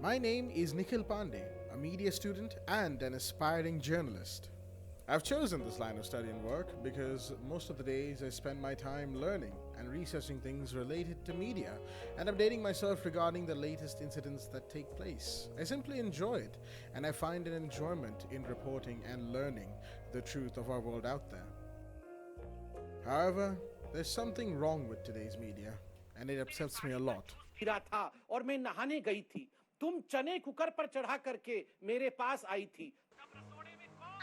My name is Nikhil Pandey, a media student and an aspiring journalist. I've chosen this line of study and work because most of the days I spend my time learning and researching things related to media and updating myself regarding the latest incidents that take place. I simply enjoy it, and I find an enjoyment in reporting and learning the truth of our world out there. However, there's something wrong with today's media, and it upsets me a lot. था और मैं नहाने गई थी, तुम चने cooker पर चढ़ा करके मेरे पास आई थी।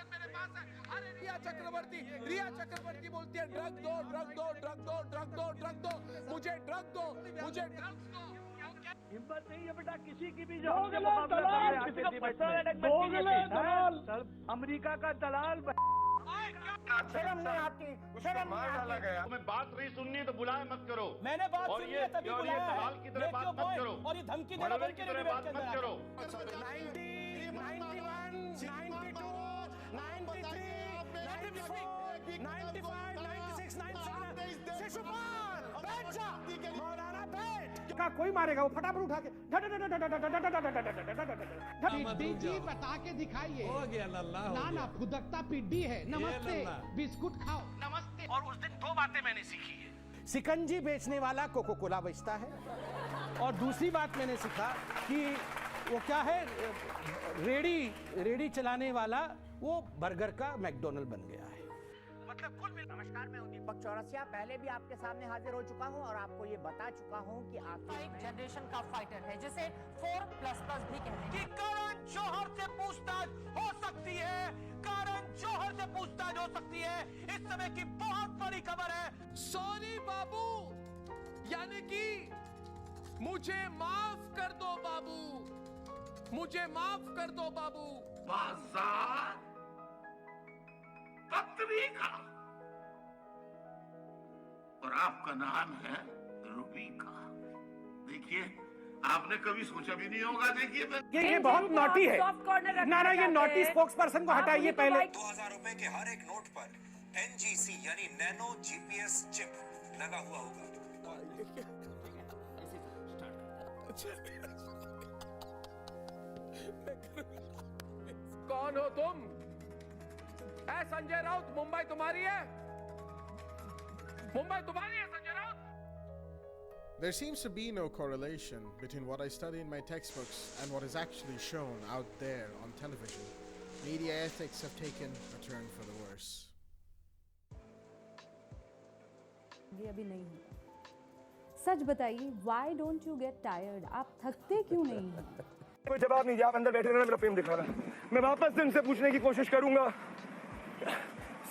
मेरे पास है, अरे रिया चक्रवर्ती बोलती है ड्रग दो, मुझे ड्रग दो। हिम्मत नहीं है बेटा किसी की भी जो अमेरिका का दलाल शर्म नहीं आती, शर्म नहीं आती। तुम्हें बात नहीं सुननी तो बुलाए मत करो। मैंने बात सुनी है तभी बुलाया है। दलाल की तरह बात मत करो और ये धमकी देना बंद करो, बात मत करो। 90, 91, 92, 93, 95, 96, 97 शिशुपाल बैठ जा, मौलाना बैठ। का कोई मारेगा वो फटाफट उठा के पिड्डी जी बता के दिखाइए। हो गया लल्ला, ना ना फुदकता पिड्डी है। नमस्ते, बिस्कुट खाओ। नमस्ते। और उस दिन दो बातें मैंने सीखी है। सिकंजी बेचने वाला कोको कोला बेचता है, और दूसरी बात मैंने सीखा कि वो क्या है, रेडी चलाने वाला वो बर्गर का मैकडोनल्ड बन गया है। मतलब कुल मिला। नमस्कार, मैं दीपक चौरसिया पहले भी आपके सामने हाजिर हो चुका हूं और आपको ये बता चुका हूं कि आप एक जनरेशन का फाइटर है जिसे 4++ भी कहते हैं। कि करण जौहर से पूछताछ हो सकती है, करण जौहर से पूछताछ हो सकती है। इस समय की बहुत बड़ी खबर है। सॉरी बाबू, यानी कि मुझे माफ कर दो बाबू, मुझे माफ कर दो बाबू। बाजार पत्री का और आपका नाम है रूबी का। देखिए, आपने कभी सोचा भी नहीं होगा। देखिए ये बहुत नॉटी है। ना ये नॉटी स्पोक्स पर्सन को हटाइए पहले। 2000 रुपए के हर एक नोट पर NGC यानी नैनो GPS चिप लगा हुआ होगा। कौन हो तुम? है संजय राउत, मुंबई तुम्हारी है? मुंबई तुम्हारी है Sanjay Raut? There seems to be no correlation between what I study in my textbooks and what is actually shown out there on television. Media ethics have taken a turn for the worse. ये अभी नहीं हुआ। सच बताइए, why don't you get tired? आप थकते क्यों नहीं हैं? कोई जवाब नहीं दिया, आप अंदर बैठे रहना, मेरा प्रेम दिखा रहा। मैं वापस से उनसे पूछने की कोशिश करूंगा,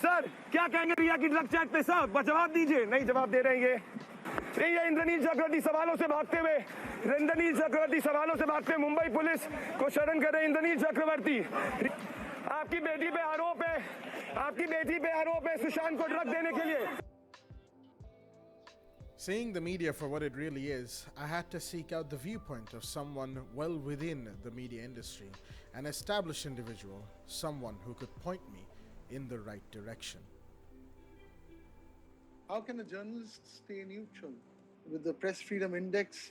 सर क्या कहेंगे रिया की ड्रग चैट पे? सर जवाब दीजिए। नहीं जवाब दे रहे हैं ये इंद्रनील चक्रवर्ती सवालों से भागते हुए मुंबई पुलिस को शरण कर रहे इंद्रनील चक्रवर्ती। आपकी बेटी पे आरोप है सुशांत को ड्रग देने के लिए। Seeing the media for what it really is, I had to seek out the viewpoint of someone well within the media industry, an established individual, someone who could point me in the right direction. How can a journalist stay neutral? With the Press Freedom Index,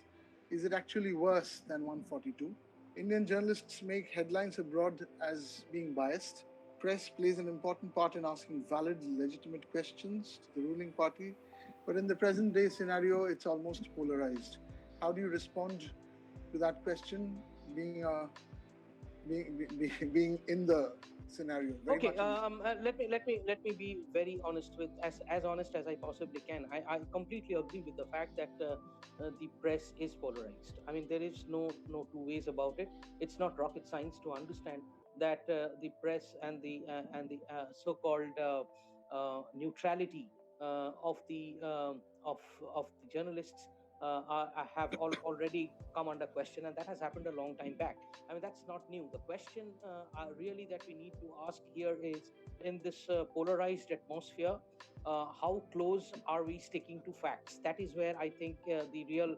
is it actually worse than 142? Indian journalists make headlines abroad as being biased. Press plays an important part in asking valid, legitimate questions to the ruling party. But in the present day scenario, it's almost polarized. How do you respond to that question, being in the scenario? Okay, let me be very honest with as honest as I possibly can. I completely agree with the fact that the press is polarized. I mean, there is no two ways about it. It's not rocket science to understand that the press and the so-called neutrality of the journalists have already come under question, and that has happened a long time back. I mean, that's not new. The question really that we need to ask here is, in this polarized atmosphere, how close are we sticking to facts? That is where I think the real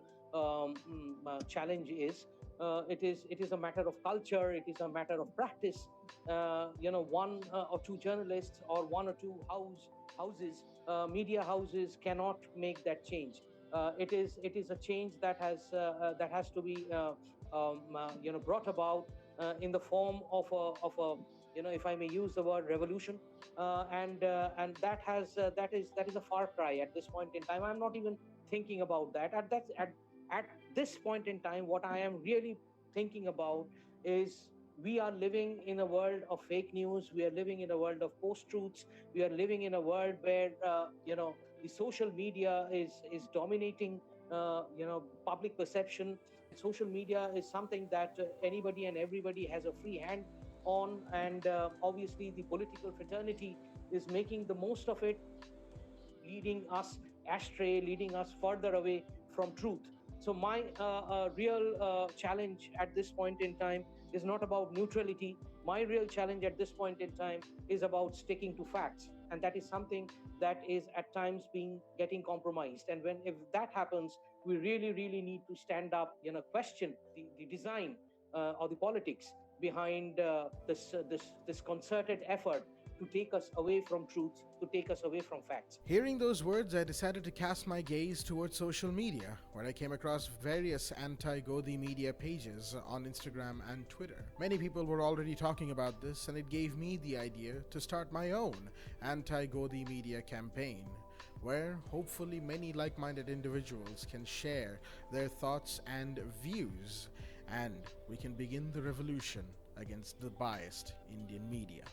challenge is. It is a matter of culture. It is a matter of practice. One or two journalists or one or two houses, media houses cannot make that change. It is a change that has to be brought about in the form of a if I may use the word revolution, and that is a far cry at this point in time. I'm not even thinking about that. At this point in time, what I am really thinking about is we are living in a world of fake news. We are living in a world of post-truths. We are living in a world where the social media is dominating public perception. Social media is something that anybody and everybody has a free hand on, and obviously the political fraternity is making the most of it, leading us astray, leading us further away from truth. So my real challenge at this point in time is not about neutrality. My real challenge at this point in time is about sticking to facts, and that is something that is at times being getting compromised. And if that happens, we really need to stand up, question the design or the politics behind this concerted effort to take us away from truth, to take us away from facts. Hearing those words, I decided to cast my gaze towards social media, where I came across various anti-Godi media pages on Instagram and Twitter. Many people were already talking about this, and it gave me the idea to start my own anti-Godi media campaign, where hopefully many like-minded individuals can share their thoughts and views, and we can begin the revolution against the biased Indian media.